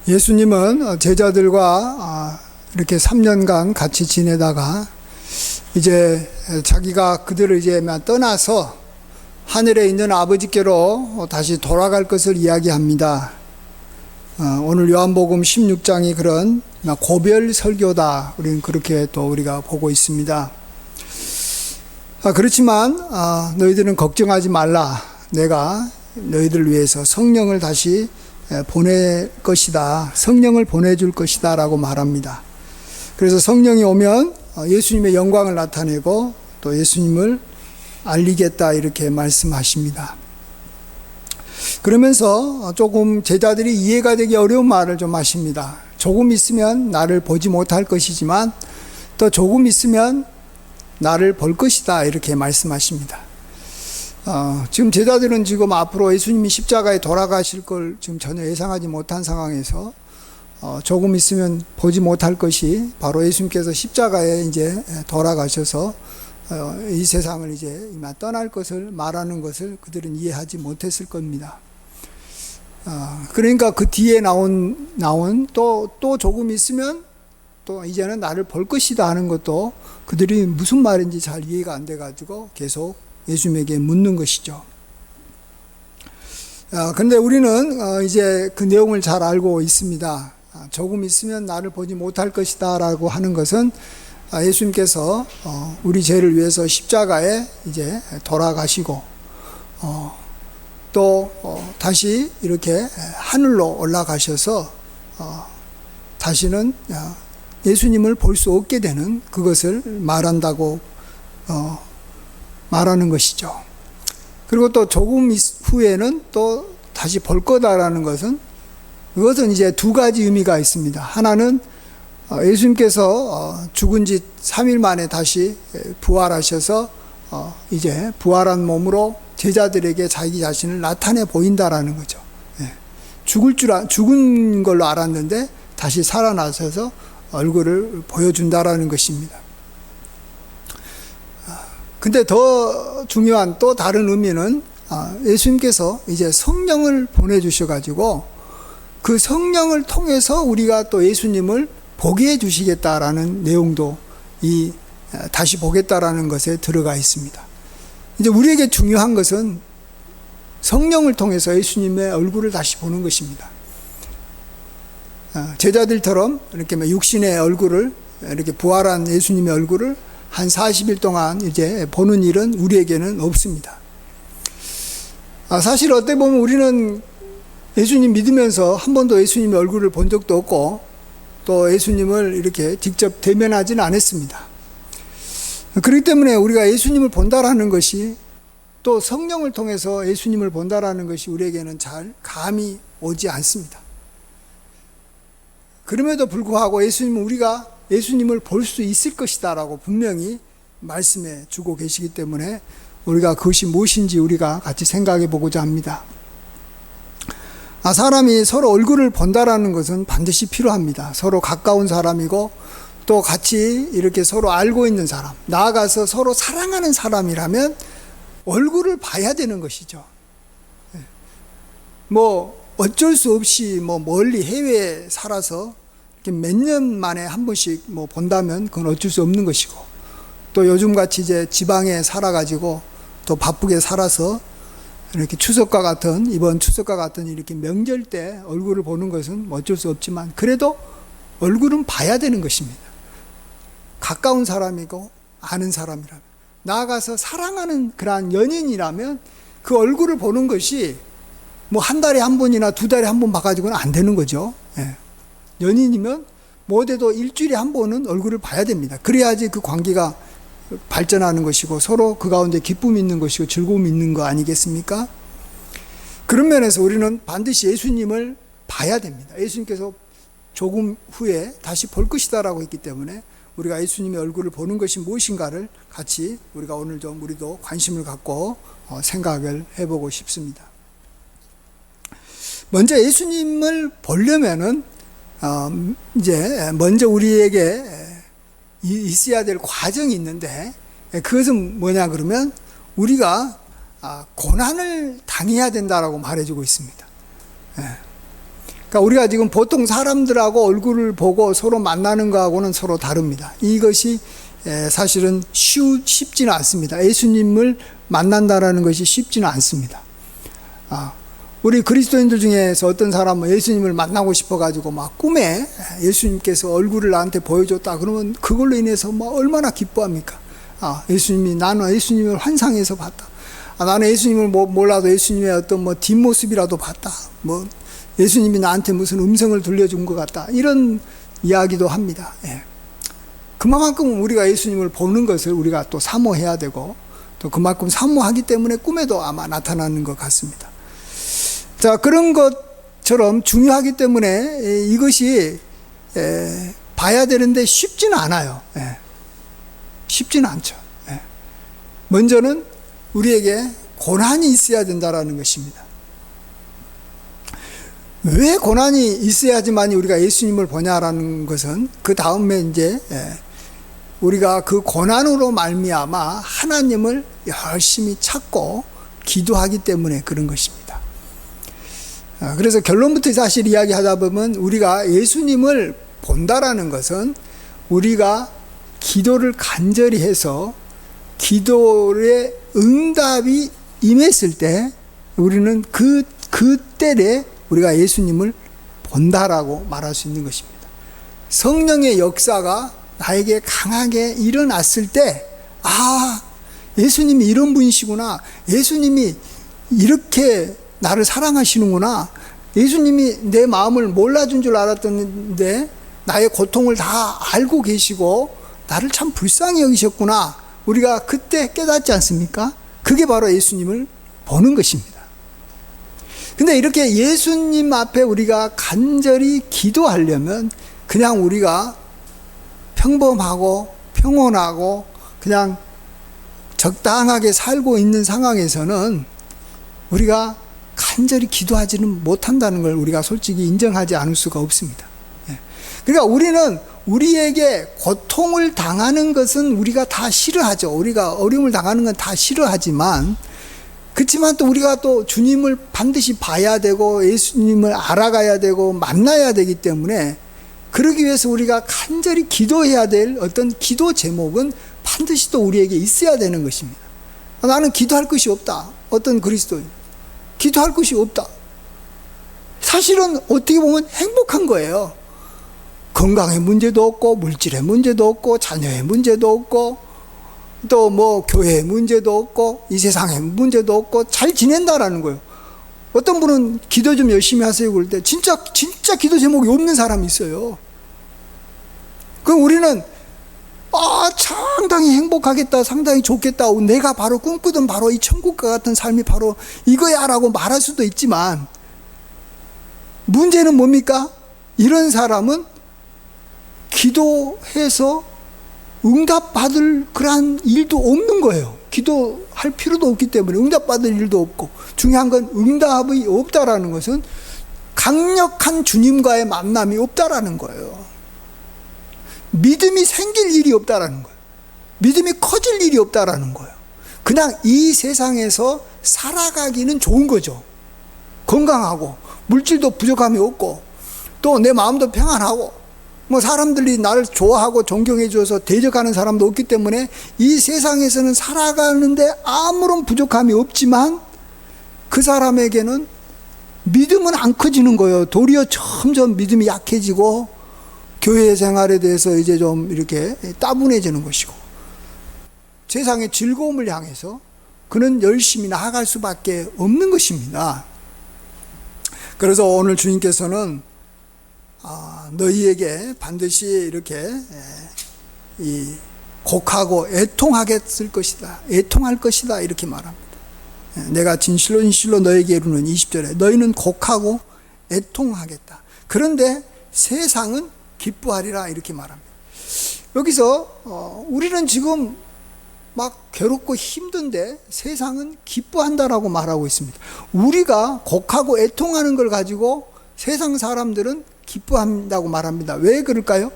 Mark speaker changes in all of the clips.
Speaker 1: 예수님은 제자들과 이렇게 3년간 같이 지내다가 이제 자기가 그들을 이제 떠나서 하늘에 있는 아버지께로 다시 돌아갈 것을 이야기합니다. 오늘 요한복음 16장이 그런 고별 설교다. 우리는 그렇게 또 우리가 보고 있습니다. 그렇지만 너희들은 걱정하지 말라. 내가 너희들을 위해서 성령을 다시 보낼 것이다. 성령을 보내줄 것이다 라고 말합니다. 그래서 성령이 오면 예수님의 영광을 나타내고 또 예수님을 알리겠다 이렇게 말씀하십니다. 그러면서 조금 제자들이 이해가 되기 어려운 말을 좀 하십니다. 조금 있으면 나를 보지 못할 것이지만 또 조금 있으면 나를 볼 것이다 이렇게 말씀하십니다. 지금 제자들은 지금 앞으로 예수님이 십자가에 돌아가실 걸 지금 전혀 예상하지 못한 상황에서 조금 있으면 보지 못할 것이 바로 예수님께서 십자가에 이제 돌아가셔서 이 세상을 이제 이만 떠날 것을 말하는 것을 그들은 이해하지 못했을 겁니다. 그러니까 그 뒤에 나온 또 조금 있으면 또 이제는 나를 볼 것이다 하는 것도 그들이 무슨 말인지 잘 이해가 안 돼가지고 계속 예수님에게 묻는 것이죠. 그런데 우리는 이제 그 내용을 잘 알고 있습니다. 조금 있으면 나를 보지 못할 것이다 라고 하는 것은 예수님께서 우리 죄를 위해서 십자가에 이제 돌아가시고 또 다시 이렇게 하늘로 올라가셔서 다시는 예수님을 볼 수 없게 되는 그것을 말한다고 말하는 것이죠. 그리고 또 조금 후에는 또 다시 볼 거다라는 것은 그것은 이제 두 가지 의미가 있습니다. 하나는 예수님께서 죽은 지 3일 만에 다시 부활하셔서 이제 부활한 몸으로 제자들에게 자기 자신을 나타내 보인다라는 거죠. 죽은 걸로 알았는데 다시 살아나셔서 얼굴을 보여준다라는 것입니다. 근데 더 중요한 또 다른 의미는 예수님께서 이제 성령을 보내주셔가지고 그 성령을 통해서 우리가 또 예수님을 보게 해주시겠다라는 내용도 다시 보겠다라는 것에 들어가 있습니다. 이제 우리에게 중요한 것은 성령을 통해서 예수님의 얼굴을 다시 보는 것입니다. 제자들처럼 이렇게 육신의 얼굴을 이렇게 부활한 예수님의 얼굴을 한 40일 동안 이제 보는 일은 우리에게는 없습니다. 사실 어떻게 보면 우리는 예수님 믿으면서 한 번도 예수님의 얼굴을 본 적도 없고 또 예수님을 이렇게 직접 대면하지는 않았습니다. 그렇기 때문에 우리가 예수님을 본다라는 것이 또 성령을 통해서 예수님을 본다라는 것이 우리에게는 잘 감이 오지 않습니다. 그럼에도 불구하고 우리가 예수님을 볼 수 있을 것이다 라고 분명히 말씀해 주고 계시기 때문에 우리가 그것이 무엇인지 우리가 같이 생각해 보고자 합니다. 사람이 서로 얼굴을 본다라는 것은 반드시 필요합니다. 서로 가까운 사람이고 또 같이 이렇게 서로 알고 있는 사람, 나아가서 서로 사랑하는 사람이라면 얼굴을 봐야 되는 것이죠. 어쩔 수 없이 멀리 해외에 살아서 몇 년 만에 한 번씩 본다면 그건 어쩔 수 없는 것이고 또 요즘같이 이제 지방에 살아가지고 또 바쁘게 살아서 이렇게 이번 추석과 같은 이렇게 명절 때 얼굴을 보는 것은 어쩔 수 없지만 그래도 얼굴은 봐야 되는 것입니다. 가까운 사람이고 아는 사람이라면 나아가서 사랑하는 그러한 연인이라면 그 얼굴을 보는 것이 한 달에 한 번이나 두 달에 한 번 봐가지고는 안 되는 거죠. 연인이면 못해도 일주일에 한 번은 얼굴을 봐야 됩니다. 그래야지 그 관계가 발전하는 것이고 서로 그 가운데 기쁨이 있는 것이고 즐거움이 있는 거 아니겠습니까? 그런 면에서 우리는 반드시 예수님을 봐야 됩니다. 예수님께서 조금 후에 다시 볼 것이다 라고 했기 때문에 우리가 예수님의 얼굴을 보는 것이 무엇인가를 같이 우리가 오늘 좀 우리도 관심을 갖고 생각을 해보고 싶습니다. 먼저 예수님을 보려면은 이제 먼저 우리에게 있어야 될 과정이 있는데 그것은 뭐냐 그러면 우리가 고난을 당해야 된다라고 말해주고 있습니다. 그러니까 우리가 지금 보통 사람들하고 얼굴을 보고 서로 만나는 거하고는 서로 다릅니다. 이것이 사실은 쉽지는 않습니다. 예수님을 만난다라는 것이 쉽지는 않습니다. 우리 그리스도인들 중에서 어떤 사람은 예수님을 만나고 싶어가지고 막 꿈에 예수님께서 얼굴을 나한테 보여줬다 그러면 그걸로 인해서 뭐 얼마나 기뻐합니까? 나는 예수님을 환상에서 봤다. 나는 예수님을 몰라도 예수님의 어떤 뭐 뒷모습이라도 봤다. 뭐 예수님이 나한테 무슨 음성을 들려준 것 같다. 이런 이야기도 합니다. 그만큼 우리가 예수님을 보는 것을 우리가 또 사모해야 되고 또 그만큼 사모하기 때문에 꿈에도 아마 나타나는 것 같습니다. 자, 그런 것처럼 중요하기 때문에 이것이 봐야 되는데 쉽지는 않아요. 쉽지는 않죠. 먼저는 우리에게 고난이 있어야 된다라는 것입니다. 왜 고난이 있어야지만 우리가 예수님을 보냐라는 것은 그 다음에 이제 우리가 그 고난으로 말미암아 하나님을 열심히 찾고 기도하기 때문에 그런 것입니다. 그래서 결론부터 사실 이야기하다 보면 우리가 예수님을 본다라는 것은 우리가 기도를 간절히 해서 기도의 응답이 임했을 때 우리는 그때에 우리가 예수님을 본다라고 말할 수 있는 것입니다. 성령의 역사가 나에게 강하게 일어났을 때, 예수님이 이런 분이시구나. 예수님이 이렇게 나를 사랑하시는구나. 예수님이 내 마음을 몰라준 줄 알았던데 나의 고통을 다 알고 계시고 나를 참 불쌍히 여기셨구나. 우리가 그때 깨닫지 않습니까? 그게 바로 예수님을 보는 것입니다. 근데 이렇게 예수님 앞에 우리가 간절히 기도하려면 그냥 우리가 평범하고 평온하고 그냥 적당하게 살고 있는 상황에서는 우리가 간절히 기도하지는 못한다는 걸 우리가 솔직히 인정하지 않을 수가 없습니다. 그러니까 우리는 우리에게 고통을 당하는 것은 우리가 다 싫어하죠. 우리가 어려움을 당하는 건 다 싫어하지만 그렇지만 또 우리가 또 주님을 반드시 봐야 되고 예수님을 알아가야 되고 만나야 되기 때문에 그러기 위해서 우리가 간절히 기도해야 될 어떤 기도 제목은 반드시 또 우리에게 있어야 되는 것입니다. 나는 기도할 것이 없다. 어떤 그리스도인 기도할 것이 없다. 사실은 어떻게 보면 행복한 거예요. 건강의 문제도 없고 물질의 문제도 없고 자녀의 문제도 없고 또 뭐 교회의 문제도 없고 이 세상의 문제도 없고 잘 지낸다라는 거예요. 어떤 분은 기도 좀 열심히 하세요 그럴 때 진짜 기도 제목이 없는 사람이 있어요. 그럼 우리는 상당히 행복하겠다, 상당히 좋겠다, 내가 바로 꿈꾸던 바로 이 천국과 같은 삶이 바로 이거야 라고 말할 수도 있지만 문제는 뭡니까? 이런 사람은 기도해서 응답받을 그러한 일도 없는 거예요. 기도할 필요도 없기 때문에 응답받을 일도 없고, 중요한 건 응답이 없다라는 것은 강력한 주님과의 만남이 없다라는 거예요. 믿음이 생길 일이 없다라는 거예요. 믿음이 커질 일이 없다라는 거예요. 그냥 이 세상에서 살아가기는 좋은 거죠. 건강하고 물질도 부족함이 없고 또 내 마음도 평안하고 뭐 사람들이 나를 좋아하고 존경해 줘서 대적하는 사람도 없기 때문에 이 세상에서는 살아가는데 아무런 부족함이 없지만 그 사람에게는 믿음은 안 커지는 거예요. 도리어 점점 믿음이 약해지고 교회 생활에 대해서 이제 좀 이렇게 따분해지는 것이고 세상의 즐거움을 향해서 그는 열심히 나아갈 수밖에 없는 것입니다. 그래서 오늘 주님께서는 너희에게 반드시 이렇게 곡하고 애통하겠을 것이다. 애통할 것이다. 이렇게 말합니다. 내가 진실로 너에게 이르는 20절에 너희는 곡하고 애통하겠다. 그런데 세상은 기뻐하리라. 이렇게 말합니다. 여기서 우리는 지금 막 괴롭고 힘든데 세상은 기뻐한다라고 말하고 있습니다. 우리가 곡하고 애통하는 걸 가지고 세상 사람들은 기뻐한다고 말합니다. 왜 그럴까요?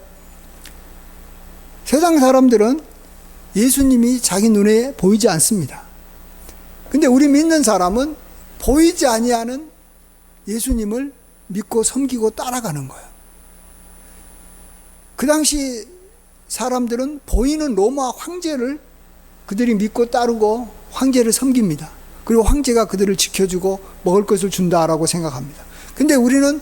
Speaker 1: 세상 사람들은 예수님이 자기 눈에 보이지 않습니다. 근데 우리 믿는 사람은 보이지 아니하는 예수님을 믿고 섬기고 따라가는 거예요. 그 당시 사람들은 보이는 로마 황제를 그들이 믿고 따르고 황제를 섬깁니다. 그리고 황제가 그들을 지켜주고 먹을 것을 준다라고 생각합니다. 근데 우리는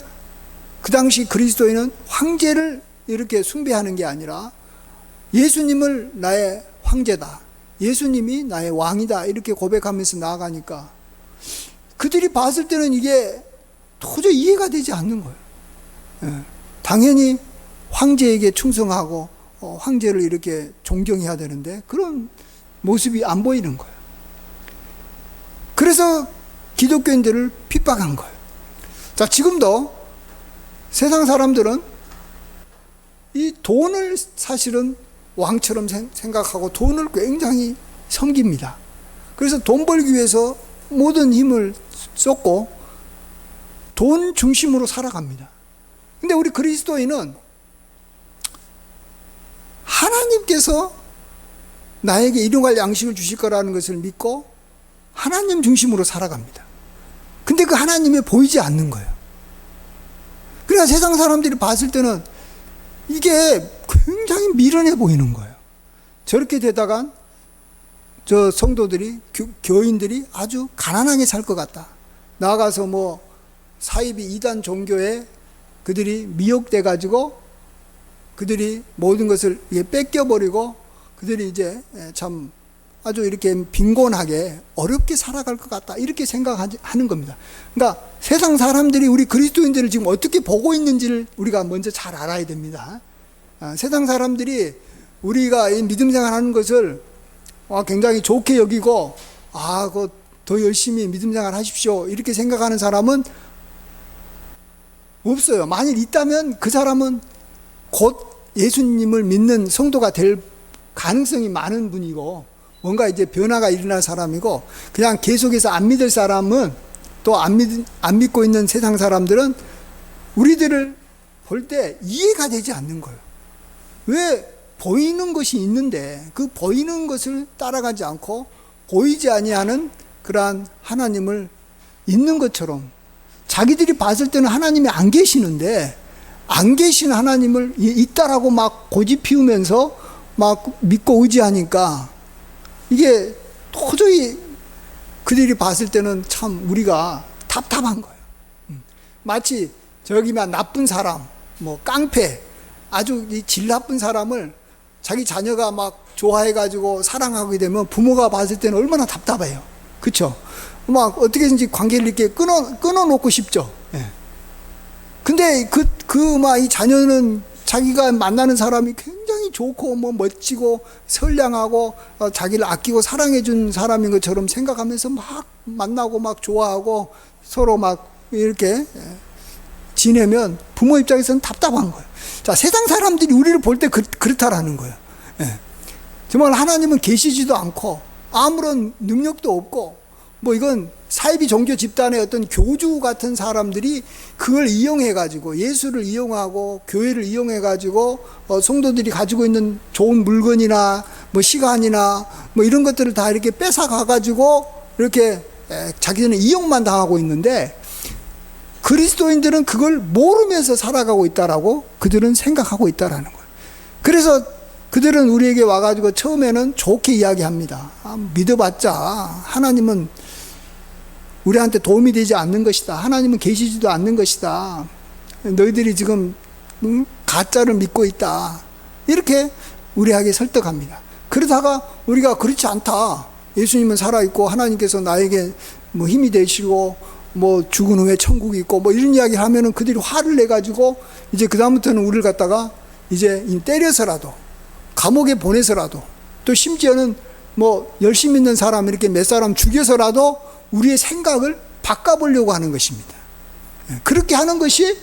Speaker 1: 그 당시 그리스도인은 황제를 이렇게 숭배하는 게 아니라 예수님을 나의 황제다, 예수님이 나의 왕이다 이렇게 고백하면서 나아가니까 그들이 봤을 때는 이게 도저히 이해가 되지 않는 거예요. 당연히 황제에게 충성하고 황제를 이렇게 존경해야 되는데 그런 모습이 안 보이는 거예요. 그래서 기독교인들을 핍박한 거예요. 자, 지금도 세상 사람들은 이 돈을 사실은 왕처럼 생각하고 돈을 굉장히 섬깁니다. 그래서 돈 벌기 위해서 모든 힘을 쏟고 돈 중심으로 살아갑니다. 근데 우리 그리스도인은 하나님께서 나에게 일용할 양식을 주실 거라는 것을 믿고 하나님 중심으로 살아갑니다. 근데 그 하나님이 보이지 않는 거예요. 그러니까 세상 사람들이 봤을 때는 이게 굉장히 미련해 보이는 거예요. 저렇게 되다간 저 성도들이, 교인들이 아주 가난하게 살 것 같다. 나아가서 뭐 사이비 이단 종교에 그들이 미혹돼 가지고 그들이 모든 것을 뺏겨버리고 그들이 이제 참 아주 이렇게 빈곤하게 어렵게 살아갈 것 같다 이렇게 생각하는 겁니다. 그러니까 세상 사람들이 우리 그리스도인들을 지금 어떻게 보고 있는지를 우리가 먼저 잘 알아야 됩니다. 세상 사람들이 우리가 이 믿음 생활하는 것을 굉장히 좋게 여기고 더 열심히 믿음 생활 하십시오 이렇게 생각하는 사람은 없어요. 만일 있다면 그 사람은 곧 예수님을 믿는 성도가 될 가능성이 많은 분이고 뭔가 이제 변화가 일어날 사람이고, 그냥 계속해서 안 믿을 사람은 또 안 믿고 있는 세상 사람들은 우리들을 볼 때 이해가 되지 않는 거예요. 왜 보이는 것이 있는데 그 보이는 것을 따라가지 않고 보이지 아니하는 그러한 하나님을 있는 것처럼 자기들이 봤을 때는 하나님이 안 계시는데 안 계신 하나님을 있다라고 막 고집 피우면서 막 믿고 의지하니까 이게 도저히 그들이 봤을 때는 참 우리가 답답한 거예요. 마치 저기만 나쁜 사람, 뭐 깡패, 아주 이 질 나쁜 사람을 자기 자녀가 막 좋아해가지고 사랑하게 되면 부모가 봤을 때는 얼마나 답답해요. 그쵸? 막 어떻게든지 관계를 이렇게 끊어놓고 싶죠. 예. 근데 막 이 자녀는 자기가 만나는 사람이 굉장히 좋고 뭐 멋지고 선량하고 자기를 아끼고 사랑해준 사람인 것처럼 생각하면서 막 만나고 막 좋아하고 서로 막 이렇게 지내면 부모 입장에서는 답답한 거예요. 자, 세상 사람들이 우리를 볼 때 그렇다라는 거예요. 예. 정말 하나님은 계시지도 않고 아무런 능력도 없고 뭐 이건 사이비 종교 집단의 어떤 교주 같은 사람들이 그걸 이용해가지고 예수를 이용하고 교회를 이용해가지고 성도들이 가지고 있는 좋은 물건이나 뭐 시간이나 뭐 이런 것들을 다 이렇게 뺏어가가지고 이렇게 자기들은 이용만 당하고 있는데 그리스도인들은 그걸 모르면서 살아가고 있다라고 그들은 생각하고 있다라는 거예요. 그래서 그들은 우리에게 와가지고 처음에는 좋게 이야기합니다. 믿어봤자 하나님은 우리한테 도움이 되지 않는 것이다. 하나님은 계시지도 않는 것이다. 너희들이 지금 가짜를 믿고 있다. 이렇게 우리에게 설득합니다. 그러다가 우리가 그렇지 않다. 예수님은 살아있고 하나님께서 나에게 뭐 힘이 되시고 뭐 죽은 후에 천국이 있고 뭐 이런 이야기를 하면은 그들이 화를 내가지고 이제 그다음부터는 우리를 갖다가 이제 때려서라도 감옥에 보내서라도 또 심지어는 뭐 열심히 있는 사람 이렇게 몇 사람 죽여서라도 우리의 생각을 바꿔보려고 하는 것입니다. 그렇게 하는 것이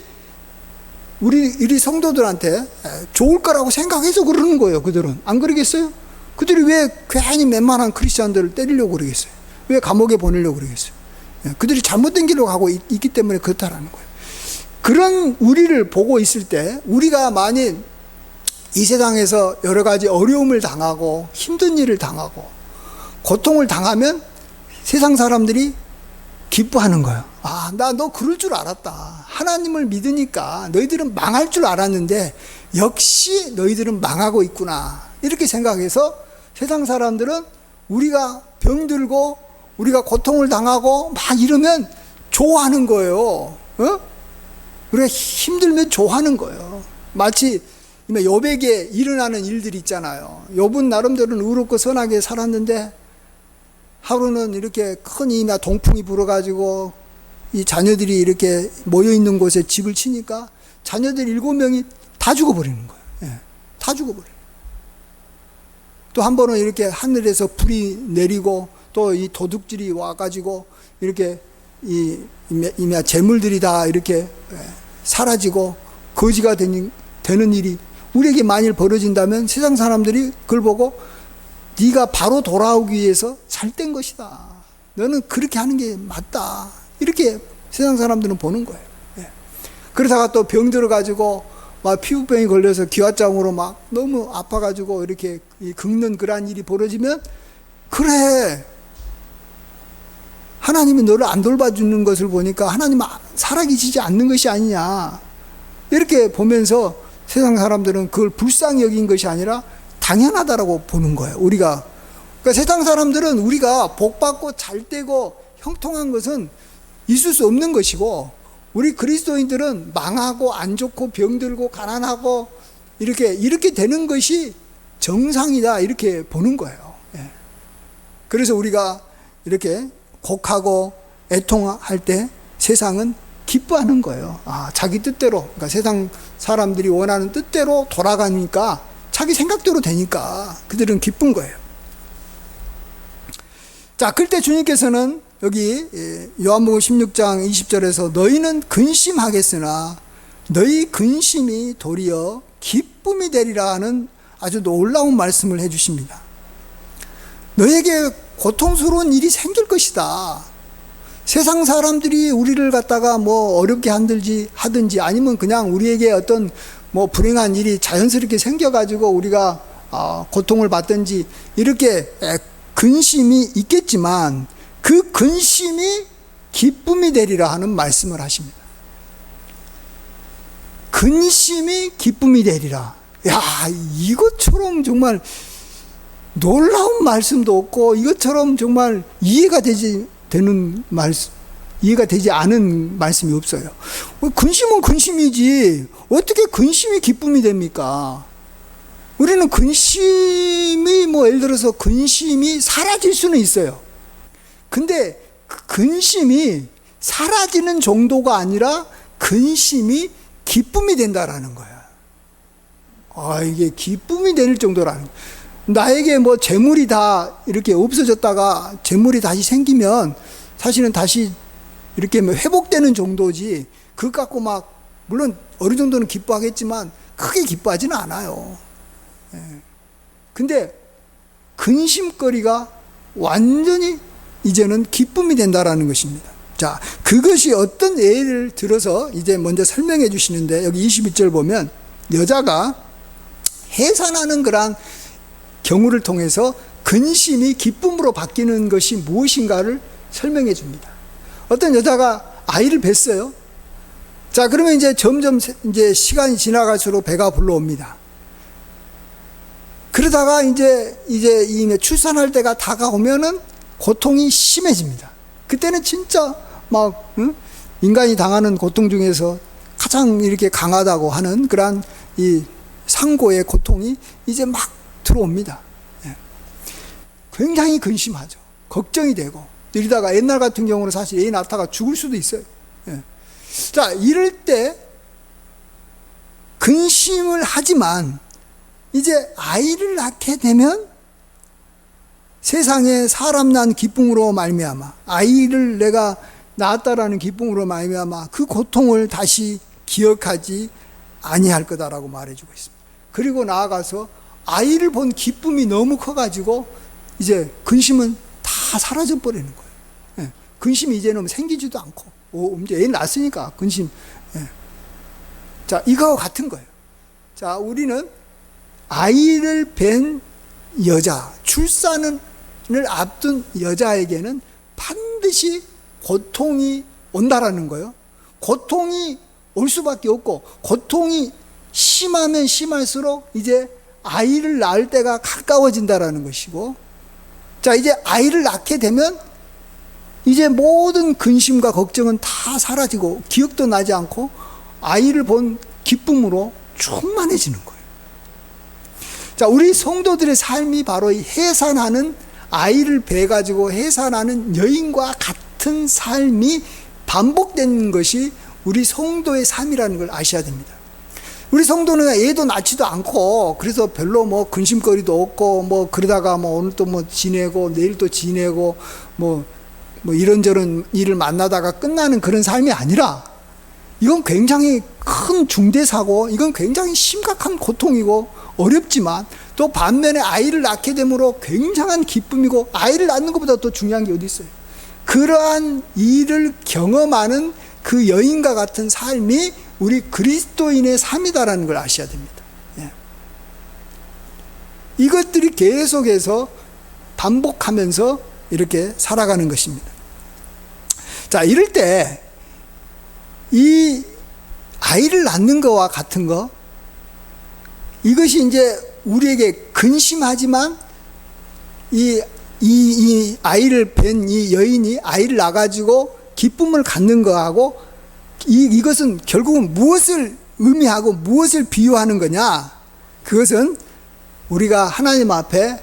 Speaker 1: 우리 성도들한테 좋을 거라고 생각해서 그러는 거예요. 그들은 안 그러겠어요? 그들이 왜 괜히 웬만한 크리스찬들을 때리려고 그러겠어요? 왜 감옥에 보내려고 그러겠어요? 그들이 잘못된 길로 가고 있기 때문에 그렇다라는 거예요. 그런 우리를 보고 있을 때 우리가 만일 이 세상에서 여러 가지 어려움을 당하고 힘든 일을 당하고 고통을 당하면 세상 사람들이 기뻐하는 거예요. 아, 나 너 그럴 줄 알았다. 하나님을 믿으니까 너희들은 망할 줄 알았는데 역시 너희들은 망하고 있구나. 이렇게 생각해서 세상 사람들은 우리가 병들고 우리가 고통을 당하고 막 이러면 좋아하는 거예요. 우리가 힘들면 좋아하는 거예요. 마치 욥에게 일어나는 일들이 있잖아요. 욥은 나름대로는 의롭고 선하게 살았는데 하루는 이렇게 큰 동풍이 불어가지고 이 자녀들이 이렇게 모여있는 곳에 집을 치니까 자녀들 7명이 다 죽어버리는 거예요. 예, 다 죽어버려요. 또 한 번은 이렇게 하늘에서 불이 내리고 또 이 도둑질이 와가지고 이렇게 이 재물들이 다 이렇게 사라지고 거지가 되는 일이 우리에게 만일 벌어진다면 세상 사람들이 그걸 보고 네가 바로 돌아오기 위해서 잘된 것이다. 너는 그렇게 하는 게 맞다. 이렇게 세상 사람들은 보는 거예요. 예. 그러다가 또 병 들어가지고 막 피부병이 걸려서 기왓장으로 막 너무 아파가지고 이렇게 긁는 그러한 일이 벌어지면 그래. 하나님이 너를 안 돌봐주는 것을 보니까 하나님은 살아계시지 않는 것이 아니냐. 이렇게 보면서 세상 사람들은 그걸 불쌍히 여긴 것이 아니라 당연하다라고 보는 거예요. 그러니까 세상 사람들은 우리가 복받고 잘되고 형통한 것은 있을 수 없는 것이고 우리 그리스도인들은 망하고 안 좋고 병들고 가난하고 이렇게 되는 것이 정상이다 이렇게 보는 거예요. 예. 그래서 우리가 이렇게 곡하고 애통할 때 세상은 기뻐하는 거예요. 아, 자기 뜻대로, 그러니까 세상 사람들이 원하는 뜻대로 돌아가니까 자기 생각대로 되니까 그들은 기쁜 거예요. 자, 그때 주님께서는 여기 요한복음 16장 20절에서 너희는 근심하겠으나 너희 근심이 도리어 기쁨이 되리라 하는 아주 놀라운 말씀을 해주십니다. 너에게 고통스러운 일이 생길 것이다. 세상 사람들이 우리를 갖다가 뭐 어렵게 하든지 아니면 그냥 우리에게 어떤 뭐 불행한 일이 자연스럽게 생겨가지고 우리가 고통을 받든지 이렇게 근심이 있겠지만 그 근심이 기쁨이 되리라 하는 말씀을 하십니다. 근심이 기쁨이 되리라. 야, 이것처럼 정말 놀라운 말씀도 없고 이것처럼 정말 이해가 되지 않은 말씀이 없어요. 근심은 근심이지 어떻게 근심이 기쁨이 됩니까? 우리는 근심이 예를 들어서 근심이 사라질 수는 있어요. 근데 근심이 사라지는 정도가 아니라 근심이 기쁨이 된다라는 거야. 이게 기쁨이 될 정도라는 거야. 나에게 재물이 다 이렇게 없어졌다가 재물이 다시 생기면 사실은 다시 이렇게 회복되는 정도지 그것 갖고 물론 어느 정도는 기뻐하겠지만 크게 기뻐하지는 않아요. 근데 근심거리가 완전히 이제는 기쁨이 된다라는 것입니다. 자, 그것이 어떤 예를 들어서 이제 먼저 설명해 주시는데 여기 21절 보면 여자가 해산하는 그런 경우를 통해서 근심이 기쁨으로 바뀌는 것이 무엇인가를 설명해 줍니다. 어떤 여자가 아이를 뱄어요. 자, 그러면 이제 점점 이제 시간이 지나갈수록 배가 불러옵니다. 그러다가 이제 출산할 때가 다가오면은 고통이 심해집니다. 그때는 진짜 인간이 당하는 고통 중에서 가장 이렇게 강하다고 하는 그러한 이 상고의 고통이 이제 막 들어옵니다. 굉장히 근심하죠. 걱정이 되고 이러다가 옛날 같은 경우는 사실 애 낳다가 죽을 수도 있어요. 자, 이럴 때 근심을 하지만 이제 아이를 낳게 되면 세상에 사람 난 기쁨으로 말미암아 아이를 내가 낳았다라는 기쁨으로 말미암아 그 고통을 다시 기억하지 아니할 거다라고 말해주고 있습니다. 그리고 나아가서 아이를 본 기쁨이 너무 커가지고 이제 근심은 다 사라져 버리는 거예요. 근심이 이제는 생기지도 않고 이제 애 낳았으니까 근심. 자, 이거와 같은 거예요. 자, 우리는 아이를 뵌 여자, 출산을 앞둔 여자에게는 반드시 고통이 온다라는 거예요. 고통이 올 수밖에 없고, 고통이 심하면 심할수록 이제 아이를 낳을 때가 가까워진다라는 것이고, 자, 이제 아이를 낳게 되면 이제 모든 근심과 걱정은 다 사라지고 기억도 나지 않고 아이를 본 기쁨으로 충만해지는 거예요. 자, 우리 성도들의 삶이 바로 이 해산하는, 아이를 배가지고 해산하는 여인과 같은 삶이 반복되는 것이 우리 성도의 삶이라는 걸 아셔야 됩니다. 우리 성도는 애도 낳지도 않고, 그래서 별로 뭐 근심거리도 없고, 뭐 그러다가 뭐 오늘 또 뭐 지내고 내일 또 지내고 뭐 이런저런 일을 만나다가 끝나는 그런 삶이 아니라, 이건 굉장히 큰 중대사고, 이건 굉장히 심각한 고통이고 어렵지만, 또 반면에 아이를 낳게 됨으로 굉장한 기쁨이고, 아이를 낳는 것보다 더 중요한 게 어디 있어요? 그러한 일을 경험하는 그 여인과 같은 삶이 우리 그리스도인의 삶이다라는 걸 아셔야 됩니다. 예. 이것들이 계속해서 반복하면서 이렇게 살아가는 것입니다. 자, 이럴 때 이 아이를 낳는 거와 같은 거, 이것이 이제 우리에게 근심하지만 이 아이를 뵌 이 여인이 아이를 낳아가지고 기쁨을 갖는 거하고, 이것은 결국은 무엇을 의미하고 무엇을 비유하는 거냐? 그것은 우리가 하나님 앞에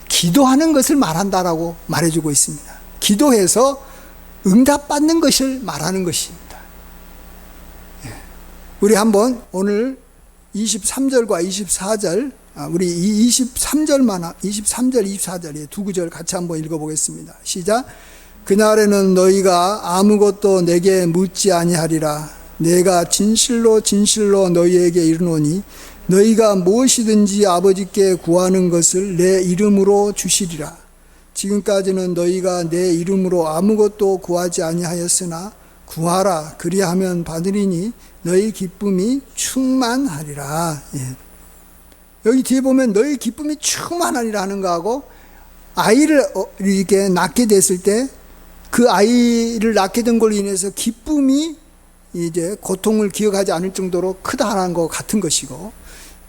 Speaker 1: 기도하는 것을 말한다라고 말해주고 있습니다. 기도해서 응답받는 것을 말하는 것입니다. 우리 한번 오늘 23절과 24절, 우리 이 23절, 24절 두 구절 같이 한번 읽어보겠습니다. 시작. 그날에는 너희가 아무것도 내게 묻지 아니하리라. 내가 진실로 진실로 너희에게 이르노니 너희가 무엇이든지 아버지께 구하는 것을 내 이름으로 주시리라. 지금까지는 너희가 내 이름으로 아무것도 구하지 아니하였으나 구하라. 그리하면 받으리니 너희 기쁨이 충만하리라. 예. 여기 뒤에 보면 너희 기쁨이 충만하리라 하는 거하고, 아이를 이렇게 낳게 됐을 때 그 아이를 낳게 된 걸로 인해서 기쁨이 이제 고통을 기억하지 않을 정도로 크다라는 것 같은 것이고,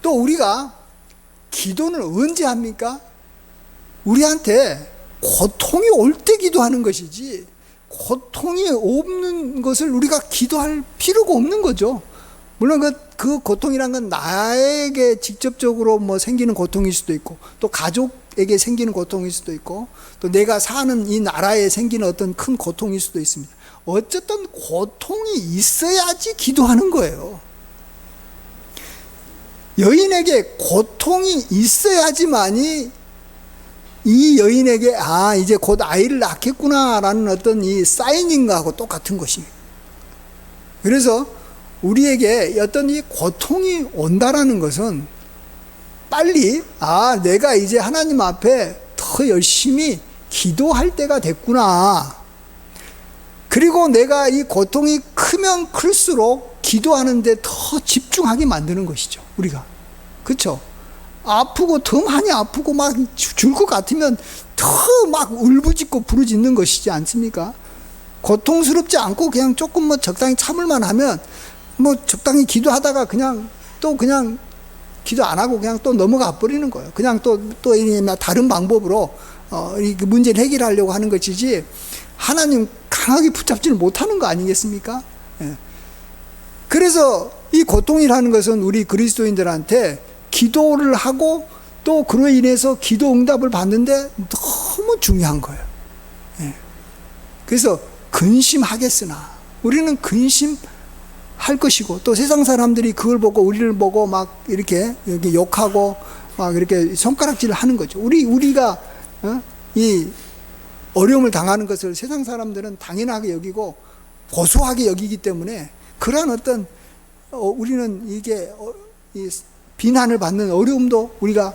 Speaker 1: 또 우리가 기도는 언제 합니까? 우리한테 고통이 올 때 기도하는 것이지, 고통이 없는 것을 우리가 기도할 필요가 없는 거죠. 물론 그 고통이란 건 나에게 직접적으로 뭐 생기는 고통일 수도 있고, 또 가족에게 생기는 고통일 수도 있고, 또 내가 사는 이 나라에 생기는 어떤 큰 고통일 수도 있습니다. 어쨌든 고통이 있어야지 기도하는 거예요. 여인에게 고통이 있어야지만이 이 여인에게 이제 곧 아이를 낳겠구나라는 어떤 이 사인인 거하고 똑같은 것입니다. 그래서 우리에게 어떤 이 고통이 온다라는 것은 빨리 내가 이제 하나님 앞에 더 열심히 기도할 때가 됐구나. 그리고 내가 이 고통이 크면 클수록 기도하는데 더 집중하게 만드는 것이죠, 우리가. 그렇죠? 아프고 더 많이 아프고 막 줄 것 같으면 더 막 울부짖고 부르짖는 것이지 않습니까? 고통스럽지 않고 그냥 조금 뭐 적당히 참을만 하면 뭐 적당히 기도하다가 그냥 기도 안 하고 그냥 또 넘어가 버리는 거예요. 그냥 또 다른 방법으로 이 문제를 해결하려고 하는 것이지, 하나님 강하게 붙잡지는 못하는 거 아니겠습니까? 예. 그래서 이 고통이라는 것은 우리 그리스도인들한테 기도를 하고 또 그로 인해서 기도 응답을 받는데 너무 중요한 거예요. 예. 그래서 근심하겠으나 우리는 근심할 것이고, 또 세상 사람들이 그걸 보고 우리를 보고 막 이렇게 욕하고 막 이렇게 손가락질을 하는 거죠. 우리가 이 어려움을 당하는 것을 세상 사람들은 당연하게 여기고 고소하게 여기기 때문에, 그러한 어떤 우리는 이게 비난을 받는 어려움도 우리가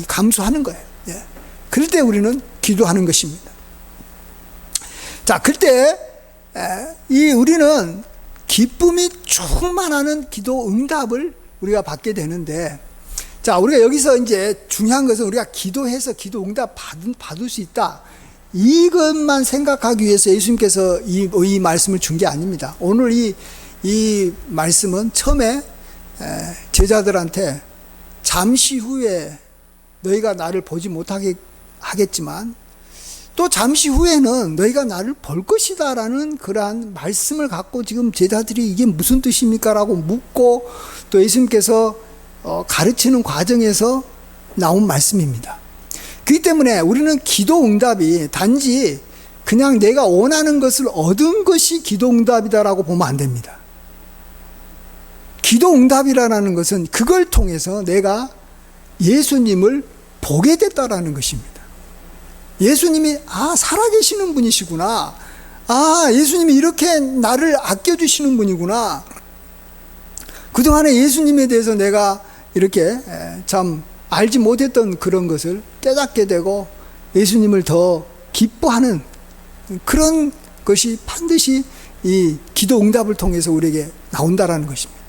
Speaker 1: 감수하는 거예요. 예. 그럴 때 우리는 기도하는 것입니다. 자, 그때 우리는 기쁨이 충만하는 기도 응답을 우리가 받게 되는데, 자, 우리가 여기서 이제 중요한 것은 우리가 기도해서 기도 응답 받을 수 있다. 이것만 생각하기 위해서 예수님께서 이 말씀을 준 게 아닙니다. 오늘 이 말씀은 처음에 제자들한테 잠시 후에 너희가 나를 보지 못하게 하겠지만 또 잠시 후에는 너희가 나를 볼 것이다 라는 그러한 말씀을 갖고 지금 제자들이 이게 무슨 뜻입니까? 라고 묻고 또 예수님께서 가르치는 과정에서 나온 말씀입니다. 그렇기 때문에 우리는 기도 응답이 단지 그냥 내가 원하는 것을 얻은 것이 기도 응답이다라고 보면 안 됩니다. 기도 응답이라는 것은 그걸 통해서 내가 예수님을 보게 됐다라는 것입니다. 예수님이 살아계시는 분이시구나. 예수님이 이렇게 나를 아껴주시는 분이구나. 그동안에 예수님에 대해서 내가 이렇게 참 알지 못했던 그런 것을 깨닫게 되고 예수님을 더 기뻐하는 그런 것이 반드시 이 기도 응답을 통해서 우리에게 나온다라는 것입니다.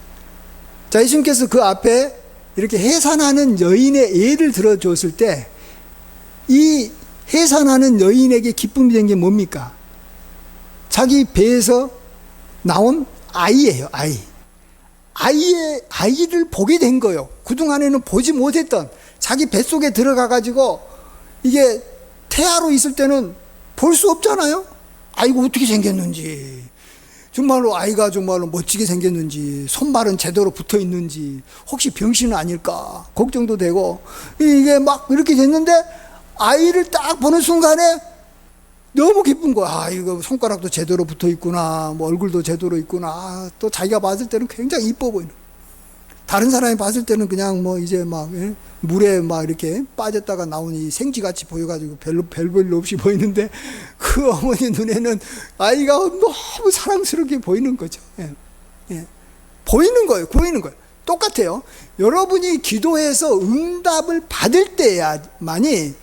Speaker 1: 자, 예수님께서 그 앞에 이렇게 해산하는 여인의 예를 들어줬을 때 이 해산하는 여인에게 기쁨이 된 게 뭡니까? 자기 배에서 나온 아이예요, 아이. 아이를 보게 된 거예요. 그동안에는 보지 못했던 자기 뱃속에 들어가가지고 이게 태아로 있을 때는 볼 수 없잖아요? 아이고, 어떻게 생겼는지. 정말로 아이가 정말로 멋지게 생겼는지, 손발은 제대로 붙어 있는지, 혹시 병신은 아닐까 걱정도 되고, 이게 막 이렇게 됐는데 아이를 딱 보는 순간에 너무 기쁜 거야. 이거 손가락도 제대로 붙어 있구나, 뭐 얼굴도 제대로 있구나. 또 자기가 봤을 때는 굉장히 이뻐 보이는. 다른 사람이 봤을 때는 그냥 뭐 이제 막 물에 막 이렇게 빠졌다가 나오니 생쥐같이 보여가지고 별로 없이 보이는데 그 어머니 눈에는 아이가 너무 사랑스럽게 보이는 거죠. 보이는 거예요. 보이는 거예요. 똑같아요. 여러분이 기도해서 응답을 받을 때야만이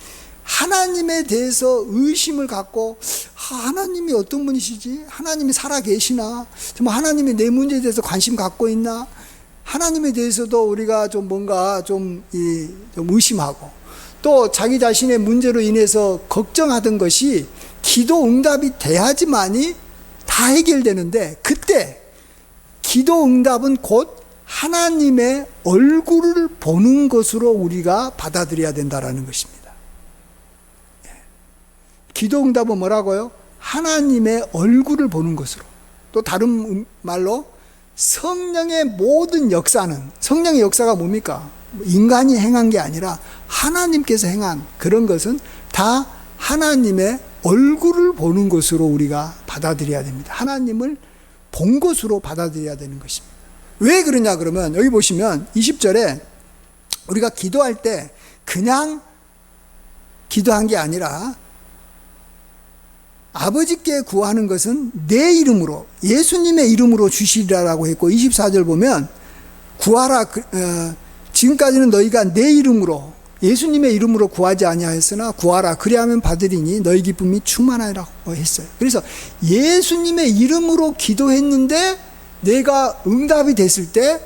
Speaker 1: 하나님에 대해서 의심을 갖고 하나님이 어떤 분이시지? 하나님이 살아계시나? 정말 하나님이 내 문제에 대해서 관심 갖고 있나? 하나님에 대해서도 우리가 좀 뭔가 좀 의심하고 또 자기 자신의 문제로 인해서 걱정하던 것이 기도 응답이 돼야지만이 다 해결되는데 그때 기도 응답은 곧 하나님의 얼굴을 보는 것으로 우리가 받아들여야 된다라는 것입니다. 기도 응답은 뭐라고요? 하나님의 얼굴을 보는 것으로. 또 다른 말로 성령의 모든 역사는, 성령의 역사가 뭡니까? 인간이 행한 게 아니라 하나님께서 행한 그런 것은 다 하나님의 얼굴을 보는 것으로 우리가 받아들여야 됩니다. 하나님을 본 것으로 받아들여야 되는 것입니다. 왜 그러냐 그러면 여기 보시면 20절에 우리가 기도할 때 그냥 기도한 게 아니라 아버지께 구하는 것은 내 이름으로, 예수님의 이름으로 주시리라고 했고 24절 보면 구하라, 지금까지는 너희가 내 이름으로, 예수님의 이름으로 구하지 아니하였으나 구하라 그리하면 받으리니 너희 기쁨이 충만하리라고 했어요. 그래서 예수님의 이름으로 기도했는데 내가 응답이 됐을 때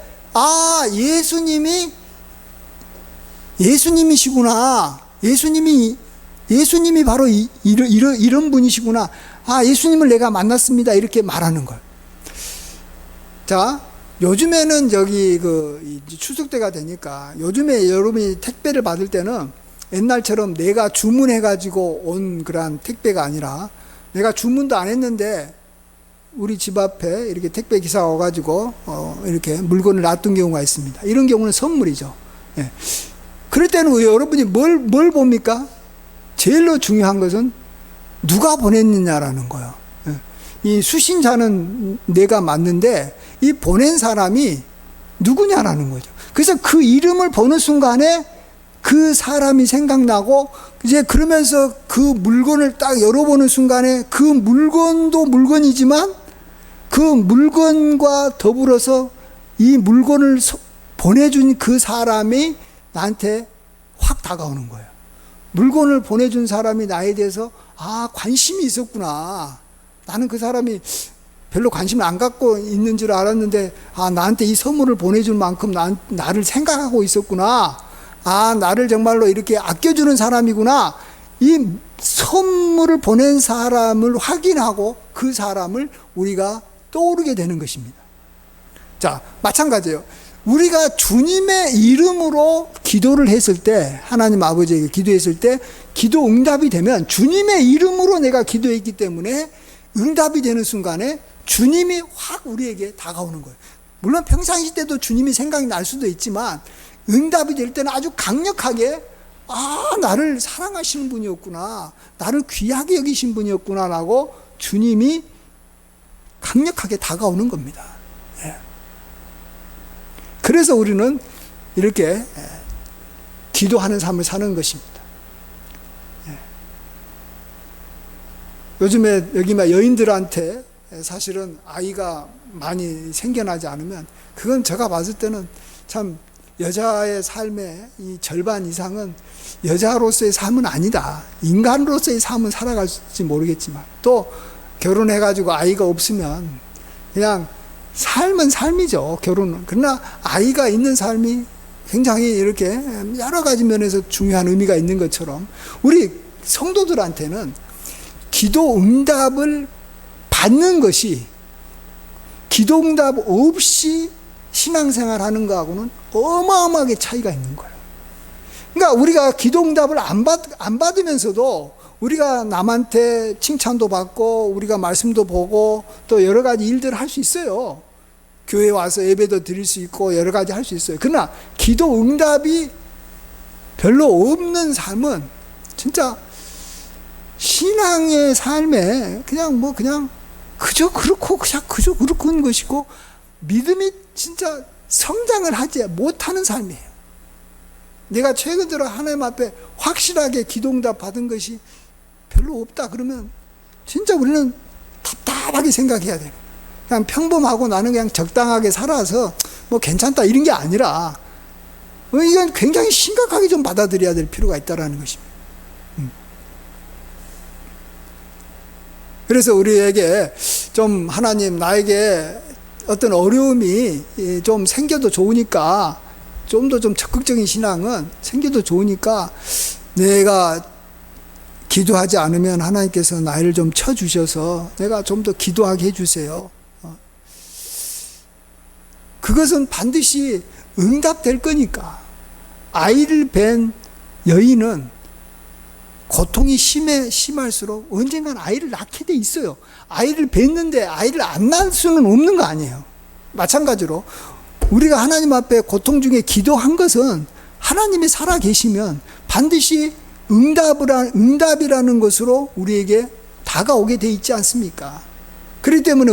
Speaker 1: 예수님이시구나. 예수님이 바로 이런 분이시구나. 예수님을 내가 만났습니다. 이렇게 말하는 거예요. 자, 요즘에는 추석 때가 되니까 요즘에 여러분이 택배를 받을 때는 옛날처럼 내가 주문해가지고 온 그런 택배가 아니라 내가 주문도 안 했는데 우리 집 앞에 이렇게 택배 기사가 와가지고 이렇게 물건을 놔둔 경우가 있습니다. 이런 경우는 선물이죠. 예. 그럴 때는 여러분이 뭘 봅니까? 제일로 중요한 것은 누가 보냈느냐라는 거예요. 이 수신자는 내가 맞는데 이 보낸 사람이 누구냐라는 거죠. 그래서 그 이름을 보는 순간에 그 사람이 생각나고 이제 그러면서 그 물건을 딱 열어보는 순간에 그 물건도 물건이지만 그 물건과 더불어서 이 물건을 보내준 그 사람이 나한테 확 다가오는 거예요. 물건을 보내준 사람이 나에 대해서 관심이 있었구나. 나는 그 사람이 별로 관심을 안 갖고 있는 줄 알았는데 나한테 이 선물을 보내줄 만큼 나를 생각하고 있었구나. 나를 정말로 이렇게 아껴주는 사람이구나. 이 선물을 보낸 사람을 확인하고 그 사람을 우리가 떠오르게 되는 것입니다. 자, 마찬가지예요. 우리가 주님의 이름으로 기도를 했을 때, 하나님 아버지에게 기도했을 때 기도 응답이 되면 주님의 이름으로 내가 기도했기 때문에 응답이 되는 순간에 주님이 확 우리에게 다가오는 거예요. 물론 평상시 때도 주님이 생각이 날 수도 있지만 응답이 될 때는 아주 강력하게 나를 사랑하시는 분이었구나, 나를 귀하게 여기신 분이었구나 라고 주님이 강력하게 다가오는 겁니다. 그래서 우리는 이렇게 기도하는 삶을 사는 것입니다. 요즘에 여기 여인들한테 사실은 아이가 많이 생겨나지 않으면 그건 제가 봤을 때는 참 여자의 삶의 이 절반 이상은 여자로서의 삶은 아니다. 인간으로서의 삶은 살아갈지 모르겠지만 또 결혼해가지고 아이가 없으면 그냥 삶은 삶이죠. 결혼은. 그러나 아이가 있는 삶이 굉장히 이렇게 여러 가지 면에서 중요한 의미가 있는 것처럼 우리 성도들한테는 기도 응답을 받는 것이 기도 응답 없이 신앙생활 하는 거하고는 어마어마하게 차이가 있는 거예요. 그러니까 우리가 기도 응답을 안 받으면서도 우리가 남한테 칭찬도 받고 우리가 말씀도 보고 또 여러 가지 일들을 할 수 있어요. 교회 와서 예배도 드릴 수 있고 여러 가지 할 수 있어요. 그러나 기도 응답이 별로 없는 삶은 진짜 신앙의 삶에 그냥 그저 그렇고 그런 것이고 믿음이 진짜 성장을 하지 못하는 삶이에요. 내가 최근 들어 하나님 앞에 확실하게 기도응답 받은 것이 별로 없다 그러면 진짜 우리는 답답하게 생각해야 돼요. 그냥 평범하고 나는 그냥 적당하게 살아서 뭐 괜찮다 이런 게 아니라 이건 굉장히 심각하게 좀 받아들여야 될 필요가 있다는 것입니다. 그래서 우리에게 좀 하나님 나에게 어떤 어려움이 좀 생겨도 좋으니까 좀 더 좀 적극적인 신앙은 생겨도 좋으니까 내가 기도하지 않으면 하나님께서 나를 좀 쳐주셔서 내가 좀 더 기도하게 해주세요. 그것은 반드시 응답될 거니까. 아이를 뵌 여인은 고통이 심할수록 언젠간 아이를 낳게 돼 있어요. 아이를 뵀는데 아이를 안 낳을 수는 없는 거 아니에요. 마찬가지로 우리가 하나님 앞에 고통 중에 기도한 것은 하나님이 살아 계시면 반드시 응답이라는 것으로 우리에게 다가오게 돼 있지 않습니까? 그렇기 때문에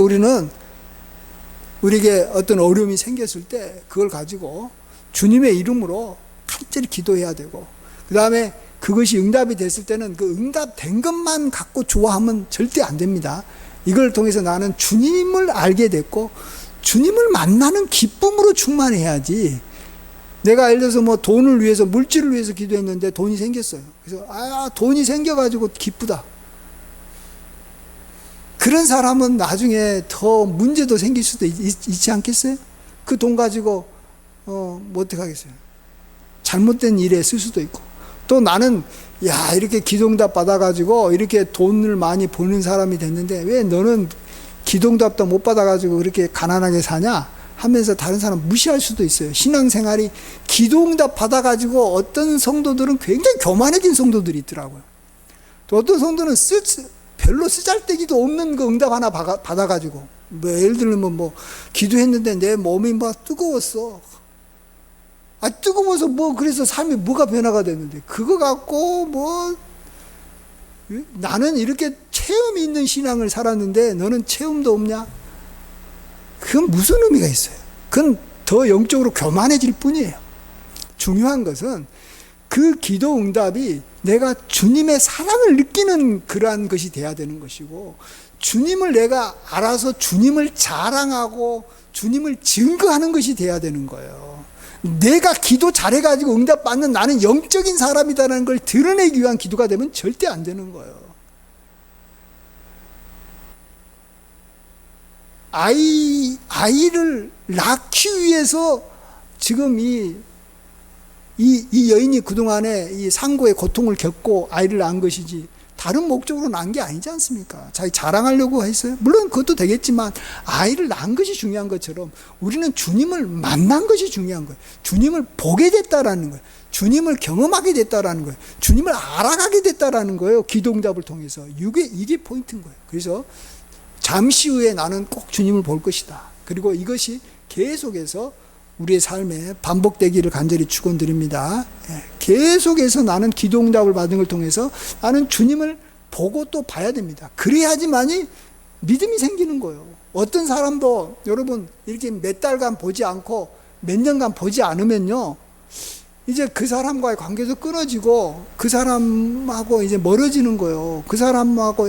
Speaker 1: 우리에게 어떤 어려움이 생겼을 때 그걸 가지고 주님의 이름으로 간절히 기도해야 되고, 그 다음에 그것이 응답이 됐을 때는 그 응답된 것만 갖고 좋아하면 절대 안 됩니다. 이걸 통해서 나는 주님을 알게 됐고 주님을 만나는 기쁨으로 충만해야지. 내가 예를 들어서 뭐 돈을 위해서, 물질을 위해서 기도했는데 돈이 생겼어요. 그래서 돈이 생겨가지고 기쁘다. 그런 사람은 나중에 더 문제도 생길 수도 있지 않겠어요? 그 돈 가지고 뭐 어떻게 하겠어요? 잘못된 일에 쓸 수도 있고. 또 나는 이렇게 기도응답 받아가지고 이렇게 돈을 많이 버는 사람이 됐는데 왜 너는 기도응답도 못 받아가지고 그렇게 가난하게 사냐 하면서 다른 사람 무시할 수도 있어요. 신앙생활이 기도응답 받아가지고 어떤 성도들은 굉장히 교만해진 성도들이 있더라고요. 또 어떤 성도는 별로 쓰잘데기도 없는 그 응답 하나 받아가지고 뭐 예를 들면 뭐 기도했는데 내 몸이 막 뜨거웠어. 뜨거워서 뭐 그래서 삶이 뭐가 변화가 됐는데 그거 갖고 뭐 나는 이렇게 체험이 있는 신앙을 살았는데 너는 체험도 없냐? 그건 무슨 의미가 있어요? 그건 더 영적으로 교만해질 뿐이에요. 중요한 것은 그 기도 응답이 내가 주님의 사랑을 느끼는 그러한 것이 돼야 되는 것이고, 주님을 내가 알아서 주님을 자랑하고 주님을 증거하는 것이 돼야 되는 거예요. 내가 기도 잘해가지고 응답받는 나는 영적인 사람이다라는 걸 드러내기 위한 기도가 되면 절대 안 되는 거예요. 아이를 낳기 위해서 지금 이 여인이 그동안에 이 상고의 고통을 겪고 아이를 낳은 것이지 다른 목적으로 낳은 게 아니지 않습니까? 자기 자랑하려고 했어요. 물론 그것도 되겠지만 아이를 낳은 것이 중요한 것처럼 우리는 주님을 만난 것이 중요한 거예요. 주님을 보게 됐다라는 거예요. 주님을 경험하게 됐다라는 거예요. 주님을 알아가게 됐다라는 거예요. 기도응답을 통해서. 이게 포인트인 거예요. 그래서 잠시 후에 나는 꼭 주님을 볼 것이다. 그리고 이것이 계속해서 우리의 삶에 반복되기를 간절히 축원드립니다. 계속해서 나는 기도응답을 받은 걸 통해서 나는 주님을 보고 또 봐야 됩니다. 그래야지만이 믿음이 생기는 거예요. 어떤 사람도 여러분 이렇게 몇 달간 보지 않고 몇 년간 보지 않으면요, 이제 그 사람과의 관계도 끊어지고 그 사람하고 이제 멀어지는 거예요. 그 사람하고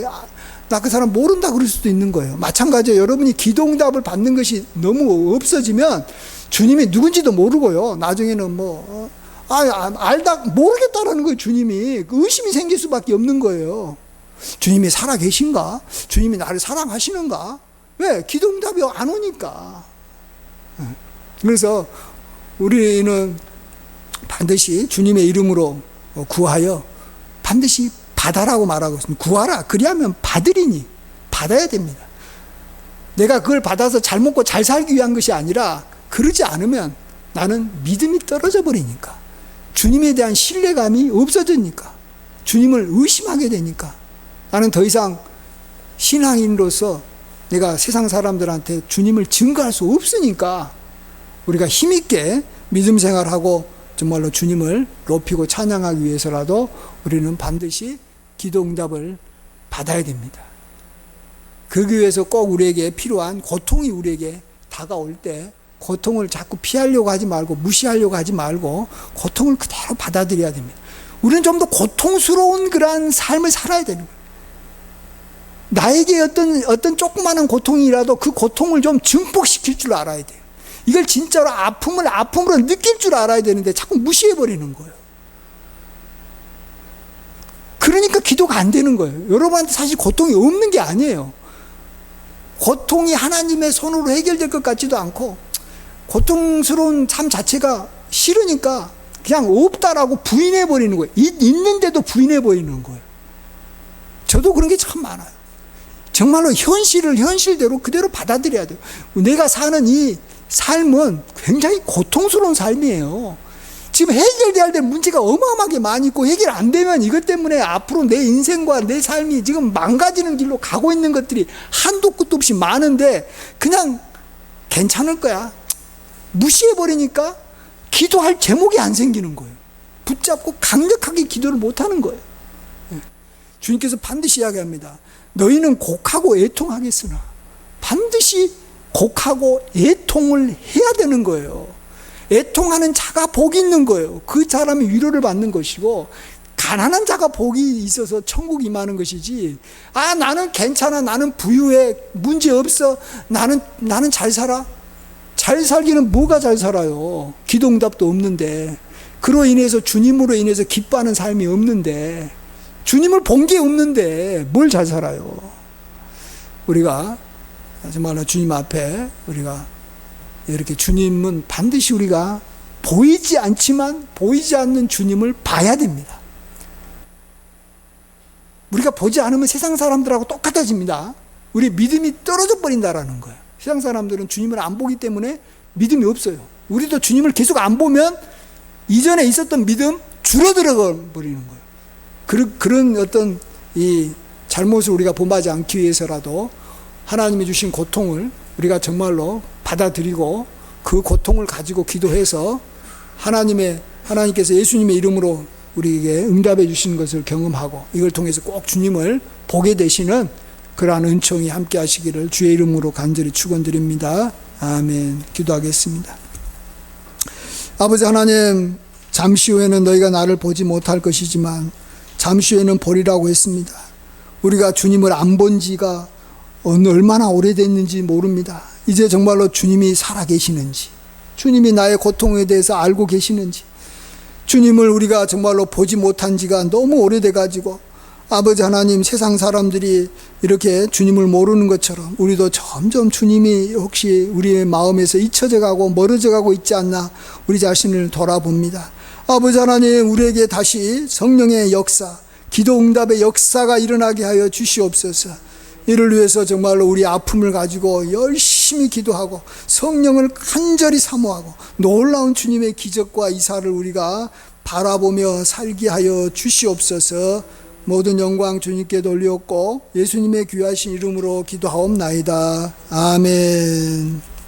Speaker 1: 나 그 사람 모른다 그럴 수도 있는 거예요. 마찬가지로 여러분이 기도응답을 받는 것이 너무 없어지면 주님이 누군지도 모르고요. 나중에는 알다 모르겠다라는 거예요. 주님이 의심이 생길 수밖에 없는 거예요. 주님이 살아 계신가? 주님이 나를 사랑하시는가? 왜? 기도응답이 안 오니까. 그래서 우리는 반드시 주님의 이름으로 구하여 반드시 받아라고 말하고 있습니다. 구하라. 그리하면 받으리니. 받아야 됩니다. 내가 그걸 받아서 잘 먹고 잘 살기 위한 것이 아니라 그러지 않으면 나는 믿음이 떨어져 버리니까, 주님에 대한 신뢰감이 없어지니까, 주님을 의심하게 되니까 나는 더 이상 신앙인으로서 내가 세상 사람들한테 주님을 증거할 수 없으니까 우리가 힘있게 믿음 생활하고 정말로 주님을 높이고 찬양하기 위해서라도 우리는 반드시 기도응답을 받아야 됩니다. 그러기 위해서 꼭 우리에게 필요한 고통이 우리에게 다가올 때 고통을 자꾸 피하려고 하지 말고 무시하려고 하지 말고 고통을 그대로 받아들여야 됩니다. 우리는 좀 더 고통스러운 그러한 삶을 살아야 되는 거예요. 나에게 어떤 조그마한 고통이라도 그 고통을 좀 증폭시킬 줄 알아야 돼요. 이걸 진짜로 아픔으로 느낄 줄 알아야 되는데 자꾸 무시해버리는 거예요. 그러니까 기도가 안 되는 거예요. 여러분한테 사실 고통이 없는 게 아니에요. 고통이 하나님의 손으로 해결될 것 같지도 않고 고통스러운 삶 자체가 싫으니까 그냥 없다라고 부인해버리는 거예요. 있는데도 부인해버리는 거예요. 저도 그런 게 참 많아요. 정말로 현실을 현실대로 그대로 받아들여야 돼요. 내가 사는 이 삶은 굉장히 고통스러운 삶이에요. 지금 해결돼야 될 문제가 어마어마하게 많이 있고 해결 안 되면 이것 때문에 앞으로 내 인생과 내 삶이 지금 망가지는 길로 가고 있는 것들이 한도 끝도 없이 많은데 그냥 괜찮을 거야 무시해버리니까 기도할 제목이 안 생기는 거예요. 붙잡고 강력하게 기도를 못하는 거예요. 주님께서 반드시 이야기합니다. 너희는 곡하고 애통하겠으나, 반드시 곡하고 애통을 해야 되는 거예요. 애통하는 자가 복이 있는 거예요. 그 사람이 위로를 받는 것이고, 가난한 자가 복이 있어서 천국 임하는 것이지, 나는 괜찮아, 나는 부유해, 문제 없어, 나는 잘 살아. 잘 살기는 뭐가 잘 살아요. 기도응답도 없는데, 그로 인해서 주님으로 인해서 기뻐하는 삶이 없는데, 주님을 본 게 없는데 뭘 잘 살아요. 우리가 정말로 주님 앞에 우리가 이렇게 주님은 반드시 우리가 보이지 않지만 보이지 않는 주님을 봐야 됩니다. 우리가 보지 않으면 세상 사람들하고 똑같아집니다. 우리 믿음이 떨어져 버린다라는 거예요. 세상 사람들은 주님을 안 보기 때문에 믿음이 없어요. 우리도 주님을 계속 안 보면 이전에 있었던 믿음 줄어들어 버리는 거예요. 그런 어떤 이 잘못을 우리가 범하지 않기 위해서라도 하나님이 주신 고통을 우리가 정말로 받아들이고 그 고통을 가지고 기도해서 하나님께서 예수님의 이름으로 우리에게 응답해 주시는 것을 경험하고 이걸 통해서 꼭 주님을 보게 되시는 그러한 은총이 함께 하시기를 주의 이름으로 간절히 축원드립니다. 아멘. 기도하겠습니다. 아버지 하나님, 잠시 후에는 너희가 나를 보지 못할 것이지만 잠시 후에는 보리라고 했습니다. 우리가 주님을 안 본 지가 얼마나 오래됐는지 모릅니다. 이제 정말로 주님이 살아계시는지, 주님이 나의 고통에 대해서 알고 계시는지, 주님을 우리가 정말로 보지 못한 지가 너무 오래돼가지고 아버지 하나님, 세상 사람들이 이렇게 주님을 모르는 것처럼 우리도 점점 주님이 혹시 우리의 마음에서 잊혀져 가고 멀어져 가고 있지 않나 우리 자신을 돌아봅니다. 아버지 하나님, 우리에게 다시 성령의 역사, 기도 응답의 역사가 일어나게 하여 주시옵소서. 이를 위해서 정말로 우리 아픔을 가지고 열심히 기도하고 성령을 간절히 사모하고 놀라운 주님의 기적과 이사를 우리가 바라보며 살게 하여 주시옵소서. 모든 영광 주님께 돌리옵고 예수님의 귀하신 이름으로 기도하옵나이다. 아멘.